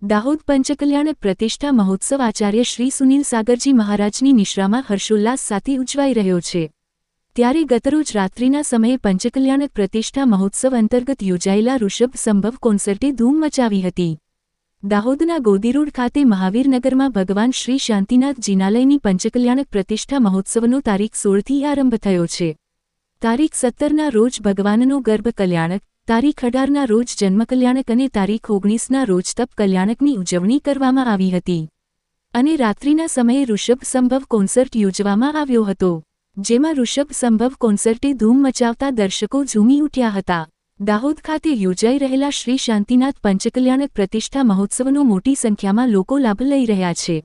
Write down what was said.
દાહોદ પંચકલ્યાણક પ્રતિષ્ઠા મહોત્સવ આચાર્ય શ્રી સુનિલ સાગરજી મહારાજની નિશ્રામાં હર્ષોલ્લાસ સાથે ઉજવાઈ રહ્યો છે। ત્યારે ગતરોજ રાત્રિના સમયે પંચકલ્યાણક પ્રતિષ્ઠા મહોત્સવ અંતર્ગત યોજાયેલા ઋષભ સંભવ કોન્સર્ટે ધૂમ મચાવી હતી। દાહોદના ગોદીરોડ ખાતે મહાવીરનગરમાં ભગવાન શ્રી શાંતિનાથ જિનાલયની પંચકલ્યાણક પ્રતિષ્ઠા મહોત્સવનો તારીખ 16થી આરંભ થયો છે। તારીખ 17ના રોજ ભગવાનનો ગર્ભ કલ્યાણક, તારીખ 18ના રોજ જન્મ કલ્યાણક અને તારીખ 19ના રોજ તપ કલ્યાણકની ઉજવણી કરવામાં આવી હતી અને રાત્રિના સમયે ઋષભ સંભવ કોન્સર્ટ યોજવામાં આવ્યો હતો, જેમાં ઋષભ સંભવ કોન્સર્ટે ધૂમ મચાવતા દર્શકો ઝૂમી ઉઠ્યા હતા। દાહોદ ખાતે યોજાઈ રહેલા શ્રી શાંતિનાથ પંચકલ્યાણક પ્રતિષ્ઠા મહોત્સવનો મોટી સંખ્યામાં લોકો લાભ લઈ રહ્યા છે।